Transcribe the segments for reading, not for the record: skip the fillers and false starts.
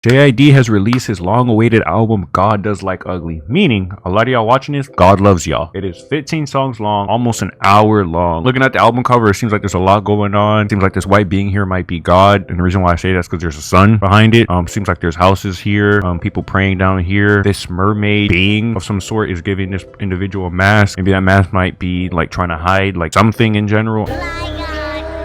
JID has released his long-awaited album God Does Like Ugly, meaning a lot of y'all watching this, God loves y'all. It is 15 songs long, almost an hour long. Looking at the album cover, it seems like there's a lot going on. Seems like this white being here might be God, and the reason why I say that is because there's a sun behind it. Seems like there's houses here, people praying down here. This mermaid being of some sort is giving this individual a mask. Maybe that mask might be like trying to hide like something in general.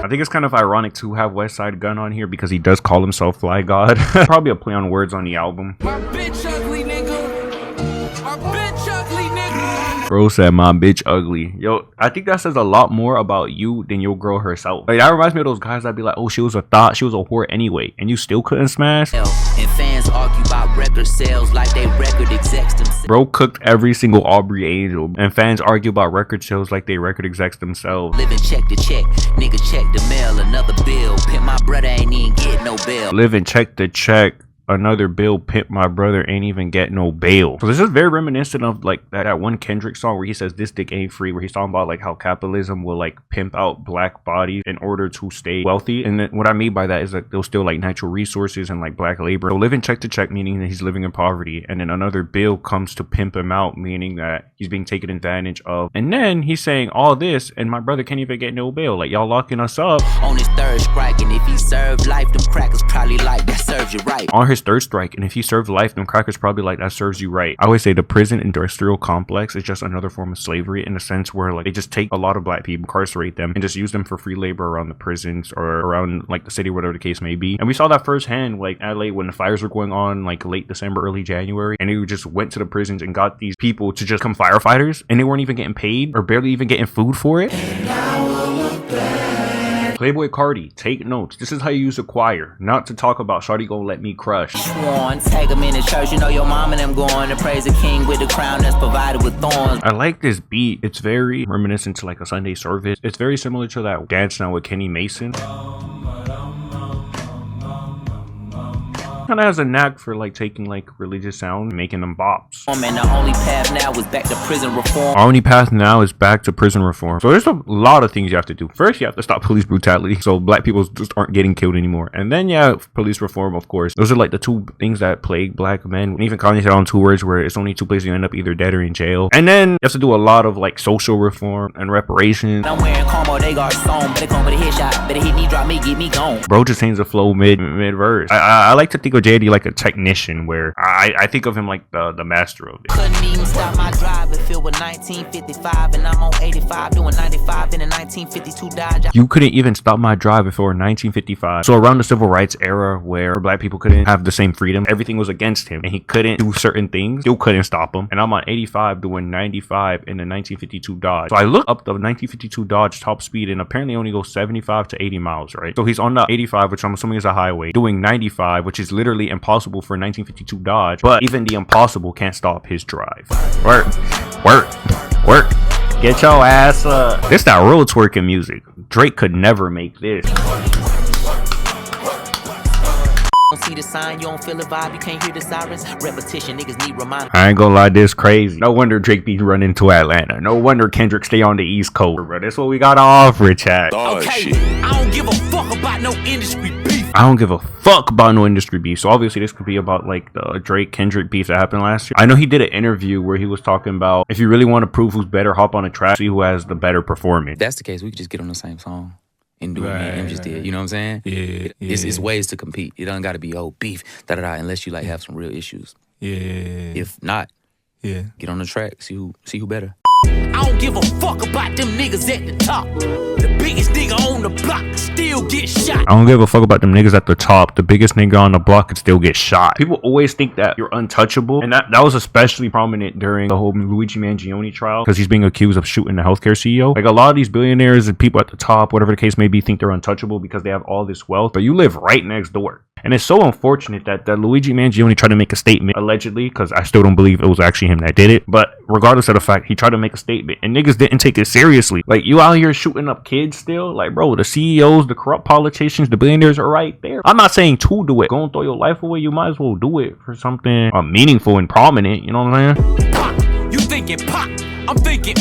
I think it's kind of ironic to have Westside Gunn on here because he does call himself Fly God. Probably a play on words on the album. My bitch ugly, nigga. My bitch ugly, nigga. Bro said my bitch ugly. Yo, I think that says a lot more about you than your girl herself. Like, that reminds me of those guys that be like, oh, she was a thought, she was a whore anyway, and you still couldn't smash. And fans argue about record sales like they record execs themselves. Bro cooked every single Aubrey Angel, and fans argue about record sales like they record execs themselves. Living check to check, nigga check the mail, another bill. Pimp my brother ain't even get no bail. Living check to check. Another bill, pimp my brother ain't even get no bail. So this is very reminiscent of like that one Kendrick song where he says this dick ain't free, where he's talking about like how capitalism will like pimp out black bodies in order to stay wealthy. And then what I mean by that is that there's still like natural resources and like black labor. So living check to check, meaning that he's living in poverty, and then another bill comes to pimp him out, meaning that he's being taken advantage of. And then he's saying all this and my brother can't even get no bail. Like, y'all locking us up on his third strike, and if he served life, them crackers probably like that serves you right. On his third strike, and if he served life, then crackers probably like that serves you right. I always say the prison industrial complex is just another form of slavery, in a sense where like they just take a lot of black people, incarcerate them, and just use them for free labor around the prisons or around like the city, whatever the case may be. And we saw that firsthand, like LA, when the fires were going on like late December, early January, and they just went to the prisons and got these people to just become firefighters, and they weren't even getting paid or barely even getting food for it. Playboy Cardi, take notes. This is how you use a choir, not to talk about shawty gon' let me crush. Sworn, take him in the church, you know your mom and them going to praise the king with the crown that's provided with thorns. I like this beat. It's very reminiscent to like a Sunday service. It's very similar to that Dance Now with Kenny Mason. Kind of has a knack for like taking like religious sounds and making them bops. And the only path now is back to prison reform. Our only path now is back to prison reform. So there's a lot of things you have to do. First, you have to stop police brutality, so black people just aren't getting killed anymore. And then yeah, police reform, of course. Those are like the two things that plague black men. And even Kanye said on two words where it's only two places you end up, either dead or in jail. And then you have to do a lot of like social reform and reparations. I'm wearing Como, they got song, better come with a headshot, better hit me, drop me, get me gone. Bro just changed the flow mid verse. I like to think of JD like a technician, where I think of him like the master of it. Couldn't even stop my drive if it was 1955 and I'm on 85 doing 95 in a 1952 Dodge. You couldn't even stop my drive if it were 1955. So around the civil rights era, where black people couldn't have the same freedom, everything was against him, and he couldn't do certain things, still couldn't stop him. And I'm on 85 doing 95 in a 1952 Dodge. So I looked up the 1952 Dodge top speed, and apparently only goes 75 to 80 miles, right? So he's on the 85, which I'm assuming is a highway, doing 95, which is literally impossible for a 1952 Dodge, but even the impossible can't stop his drive. Work. Get your ass up. This that real twerking music. Drake could never make this. Don't see the sign, you don't feel the vibe, you can't hear the sirens. Repetition, niggas need reminder. I ain't gonna lie, this crazy. No wonder Drake be running to Atlanta. No wonder Kendrick stay on the East Coast, bro. That's what we got to offer, chat. Okay, I don't give a fuck about no industry beef. I don't give a fuck about no industry beef. So obviously this could be about like the Drake Kendrick beef that happened last year. I know he did an interview where he was talking about if you really want to prove who's better, hop on a track, see who has the better performance. If that's the case, we could just get on the same song and do what me and him just did. You know what I'm saying? Yeah. It's ways to compete. It doesn't got to be beef, unless you like have some real issues. Yeah. If not, get on the track, see who better. I don't give a fuck about them niggas at the top. The biggest nigga on the block still get shot. I don't give a fuck about them niggas at the top. The biggest nigga on the block could still get shot. People always think that you're untouchable, and that was especially prominent during the whole Luigi Mangione trial, because he's being accused of shooting the healthcare CEO. Like, a lot of these billionaires and people at the top, whatever the case may be, think they're untouchable because they have all this wealth, but you live right next door. And it's so unfortunate that Luigi Mangione tried to make a statement, allegedly, because I still don't believe it was actually him that did it. But regardless of the fact, he tried to make a statement, and niggas didn't take it seriously. Like, you out here shooting up kids still? Like, bro, the CEOs, the corrupt politicians, the billionaires are right there. I'm not saying to do it. Go and throw your life away. You might as well do it for something meaningful and prominent. You know what I'm saying? Pop, you thinking pop? I'm thinking.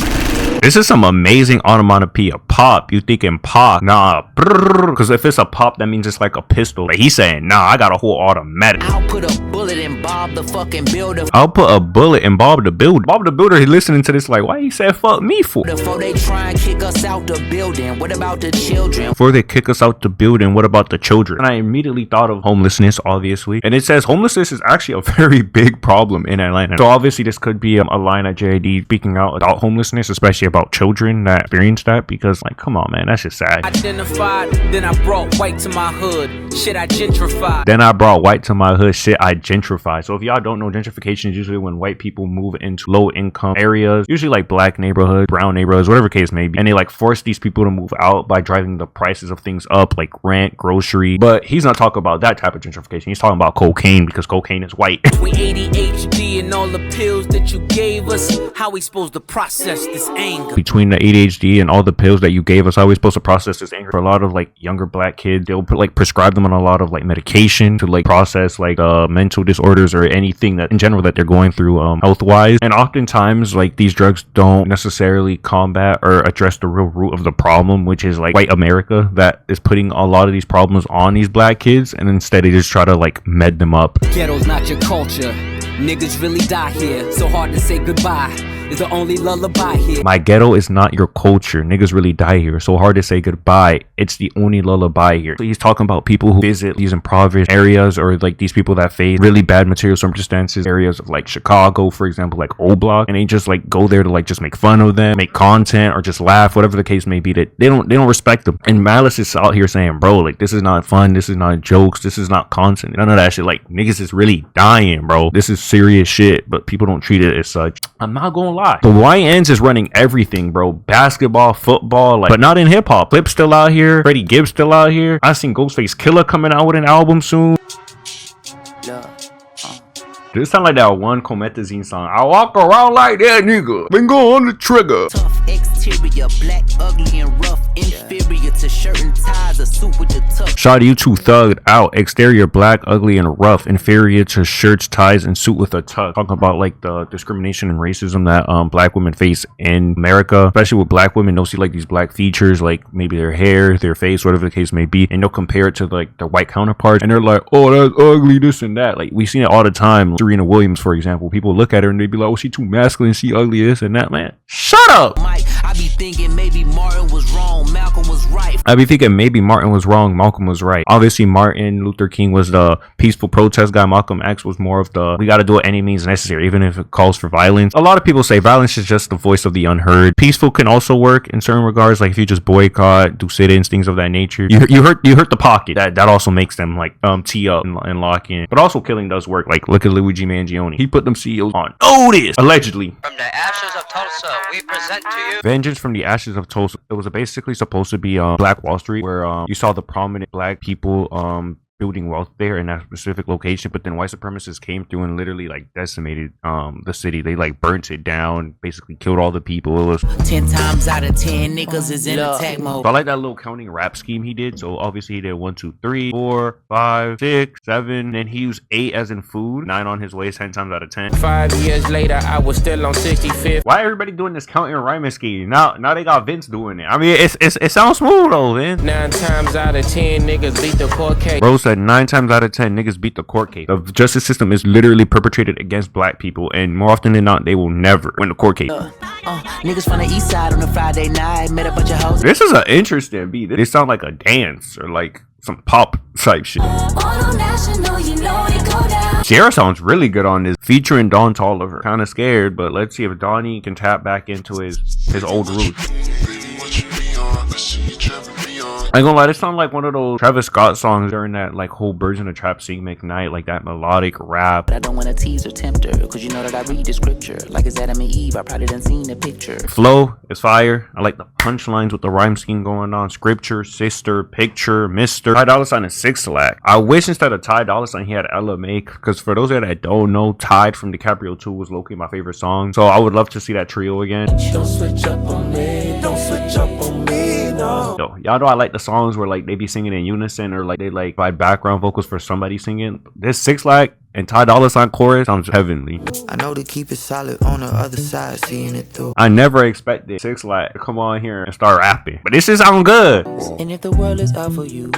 This is some amazing onomatopoeia. Pop. You thinking pop? Nah. Because if it's a pop, that means it's like a pistol. But he's saying, nah, I got a whole automatic. I'll put a bullet in Bob the fucking builder. I'll put a bullet in Bob the Builder. Bob the Builder, he's listening to this like, why he said fuck me for? Before they try and kick us out the building, what about the children? Before they kick us out the building, what about the children? And I immediately thought of homelessness, obviously. And it says homelessness is actually a very big problem in Atlanta. So obviously this could be a line at JID speaking out about homelessness, especially about children that experience that, because like, come on, man, that's just sad. Identified, then I brought white to my hood. Shit, I gentrified. Then I brought white to my hood. Shit, I gentrified. So if y'all don't know, gentrification is usually when white people move into low income areas, usually like black neighborhoods, brown neighborhoods, whatever case may be, and they like force these people to move out by driving the prices of things up, like rent, grocery. But he's not talking about that type of gentrification. He's talking about cocaine, because cocaine is white. We ADHD and all the pills that you gave us. How we supposed to process this anger? Between the ADHD and all the pills that you gave us, how are we supposed to process this anger? For a lot of like younger black kids, they'll prescribe them on a lot of like medication to like process like mental disorders or anything that in general that they're going through health wise. And oftentimes like these drugs don't necessarily combat or address the real root of the problem, which is like white America that is putting a lot of these problems on these black kids, and instead they just try to like med them up. Ghetto's not your culture. Niggas really die here. So hard to say goodbye. Is the only lullaby here. My ghetto is not your culture. Niggas really die here. So hard to say goodbye. It's the only lullaby here. So he's talking about people who visit these impoverished areas, or like these people that face really bad material circumstances, areas of like Chicago, for example, like O Block, and they just like go there to like just make fun of them, make content, or just laugh, whatever the case may be. That they don't respect them. And Malice is out here saying, bro, like this is not fun, this is not jokes, this is not content, none of that shit. Like niggas is really dying, bro. This is serious shit, but people don't treat it as such. I'm not gonna lie. The YNs is running everything, bro. Basketball, football, like, but not in hip hop. Clipse still out here. Freddie Gibbs still out here. I seen Ghostface Killer coming out with an album soon. This sound like that one Comethazine song. I walk around like that nigga. Finger on the trigger. Tough exterior, black, ugly, and rough. Inferior to shirt and ties, a suit with the tuck. Shout you two thugged out. Exterior, black, ugly, and rough. Inferior to shirts, ties, and suit with a tuck. Talking about like the discrimination and racism that black women face in America. Especially with black women, they'll see like these black features, like maybe their hair, their face, whatever the case may be, and they'll compare it to like their white counterparts, and they're like, oh, that's ugly, this and that. Like we've seen it all the time. Serena Williams, for example, people look at her and they be like, oh, she too masculine, she ugly, this and that. Man, shut up. Mike, I be thinking maybe Martin was wrong, Malcolm was right. I be thinking maybe Martin was wrong, Malcolm was right. Obviously, Martin Luther King was the peaceful protest guy. Malcolm X was more of the, we got to do it any means necessary, even if it calls for violence. A lot of people say violence is just the voice of the unheard. Peaceful can also work in certain regards, like if you just boycott, do sit-ins, things of that nature. You hurt the pocket. That also makes them like tee up and lock in. But also killing does work. Like look at Luigi Mangione. He put them CEOs on notice, allegedly. From the ashes of Tulsa, we present to you Vengeance from the Ashes of Tulsa. It was basically supposed to be Black Wall Street, where you saw the prominent black people building wealth there in that specific location, but then white supremacists came through and literally like decimated the city. They like burnt it down, basically killed all the people. It was 10 times out of 10 niggas is in attack mode. So I like that little counting rap scheme he did. So obviously he did 1, 2, 3, 4, 5, 6, 7, and he used 8 as in food, 9 on his waist, 10 times out of 10. 5 years later, I was still on 65th. Why everybody doing this counting rhyming scheme? Now they got Vince doing it. I mean, it sounds smooth though, Vince. 9 times out of 10 niggas beat the court case. Bro said 9 times out of 10 niggas beat the court case. The justice system is literally perpetrated against black people, and more often than not, they will never win the court case. Niggas from the east side on a Friday night, met a bunch of hoes. This is an interesting beat. This sound like a dance or like some pop type shit. Ciara sounds really good on this, featuring Don Toliver. Kind of scared, but let's see if Donnie can tap back into his old roots. I ain't gonna lie, this sounds like one of those Travis Scott songs during that like whole version of Trap Sing McKnight, like that melodic rap. I don't wanna tease or tempt her, cause you know that I read the scripture. Like it's Adam and Eve, I probably done seen the picture. Flow is fire. I like the punchlines with the rhyme scheme going on. Scripture, sister, picture, Mr. Ty Dolla is 6 lakh. I wish instead of Ty Dolla he had Ella Make, because for those that don't know, Tide from DiCaprio 2 was low-key my favorite song. So I would love to see that trio again. Don't switch up on me, don't switch up on me, no. So y'all know I like the songs where like they be singing in unison, or like they like provide background vocals for somebody singing. This 6 lakh, and Ty Dolla chorus sounds heavenly. I know to keep it solid on the other side, seeing it through. I never expected 6 Lack to come on here and start rapping, but this shit sound good. And if the world is out for you,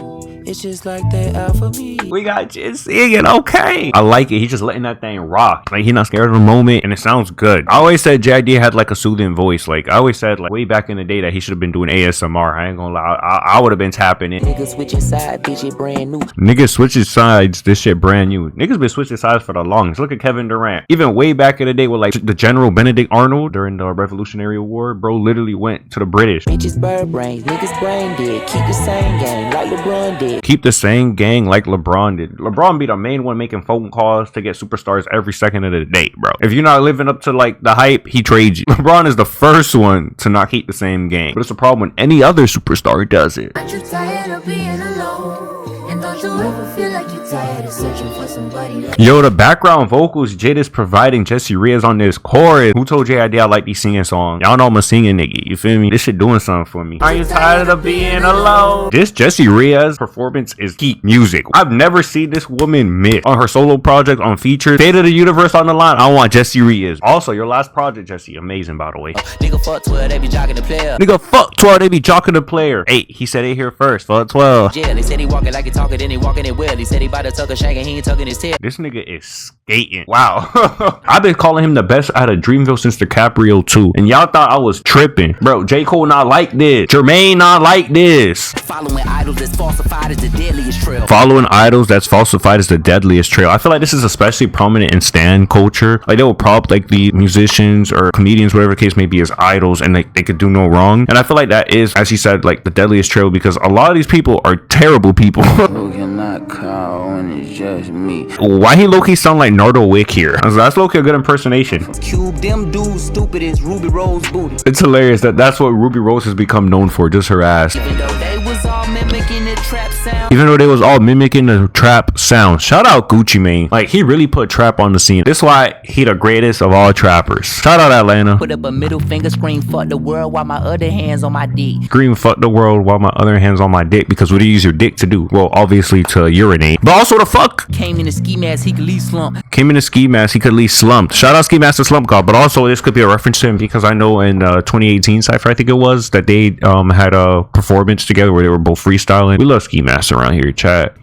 it's just like they out for me. We got just singing, okay. I like it. He's just letting that thing rock. Like, he's not scared of the moment, and it sounds good. I always said JID had like a soothing voice. Like, I always said, like, way back in the day that he should have been doing ASMR. I ain't gonna lie. I would have been tapping in. Niggas switching sides, bitch, it brand new. Niggas switching sides. This shit brand new. Niggas been switching sides for the longest. Look at Kevin Durant. Even way back in the day with like the General Benedict Arnold during the Revolutionary War, bro literally went to the British. Bitches bird brains, niggas brain dead. Keep the same game like LeBron did. Keep the same gang like LeBron did. LeBron be the main one making phone calls to get superstars every second of the day, bro. If you're not living up to like the hype, he trades you. LeBron is the first one to not keep the same gang. But it's a problem when any other superstar does it. Aren't you tired of being alone? And don't you ever feel like you're tired of searching for somebody? Yo, the background vocals JID is providing Jessie Reyez on this chorus. Who told JID I like these singing songs? Y'all know I'm a singing nigga, you feel me? This shit doing something for me. Are you tired of being alone? This Jessie Reyez performance is geek music. I've never seen this woman miss on her solo project, on features. Fate of the Universe on the line. I want Jessie Reyez. Also, your last project, Jessie, amazing by the way. Nigga fuck 12, they be jocking the player. Nigga fuck 12, they be jocking the player. Hey, he said it here first. Fuck 12. Yeah, they said he walking like he talking, then he walking it well. He said he about to tuck a shank and he ain't tucking his tail. This nigga is skating. Wow. I've been calling him the best out of Dreamville since DiCaprio 2. And y'all thought I was tripping. Bro, J. Cole not like this. Jermaine not like this. Following idols that's falsified is the deadliest trail. Following idols that's falsified is the deadliest trail. I feel like this is especially prominent in stan culture. Like, they will prop like the musicians or comedians, whatever the case may be, as idols, and they could do no wrong. And I feel like that is, as he said, like the deadliest trail, because a lot of these people are terrible people. Why he low-key sound like Nardo Wick here? That's low-key a good impersonation. Cube, them dudes stupid as Ruby Rose booty. It's hilarious that that's what Ruby Rose has become known for, just her ass. Even though they was all mimicking the trap sound. Even though they was all mimicking the trap sound. Shout out Gucci Mane. Like, he really put trap on the scene. This is why he the greatest of all trappers. Shout out Atlanta. Put up a middle finger, scream fuck the world while my other hands on my dick. Scream fuck the world while my other hands on my dick, because what do you use your dick to do? Well, obviously to urinate, but also to fuck. Came in a ski mask, he could leave slump. Came in a ski mask, he could leave slumped. Shout out Ski Master Slump God, but also this could be a reference to him, because I know in 2018 Cypher, I think it was, that they had a performance together where they were both freestyling. We love Ski Master around here, chat.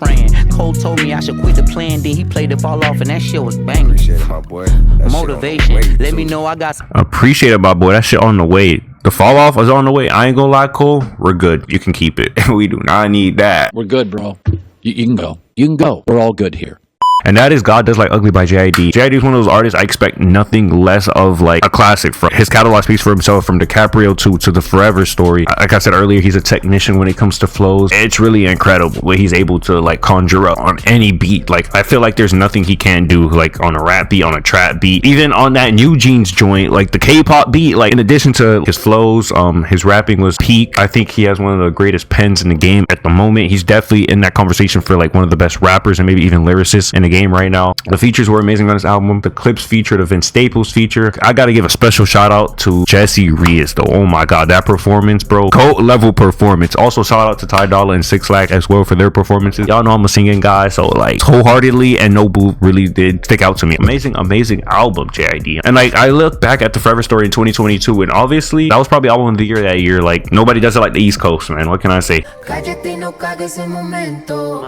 Cole told me I should quit the plan, then he played the ball off, and that shit was banging. Appreciate it, my boy. Motivation. Let me know I got some. Appreciate it, my boy. That shit on the way. The fall off is on the way. I ain't gonna lie, Cole. We're good. You can keep it. We do not need that. We're good, bro. You can go. You can go. We're all good here. And that is God Does Like Ugly by JID. JID is one of those artists I expect nothing less of like a classic from. His catalog speaks for himself, from DiCaprio to the Forever Story. Like I said earlier, he's a technician when it comes to flows. It's really incredible what he's able to like conjure up on any beat. Like, I feel like there's nothing he can't do, like on a rap beat, on a trap beat, even on that New Jeans joint, like the K-pop beat. Like, in addition to his flows, his rapping was peak. I think he has one of the greatest pens in the game at the moment. He's definitely in that conversation for like one of the best rappers and maybe even lyricists in the game right now. The features were amazing on this album. The Clipse feature, the Vince Staples feature. I gotta give a special shout out to Jessie Reyez though. Oh my god, that performance, bro. Cult level performance. Also shout out to Ty Dolla and 6 Lack as well for their performances. Y'all know I'm a singing guy, so like Wholeheartedly and Nobu really did stick out to me. Amazing album, JID. And like, I look back at the Forever Story in 2022, and obviously that was probably album of the year that year. Like, nobody does it like the East Coast, man. What can I say? Cállate y no cagues el momento.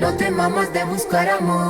No te mamas de buscar amor.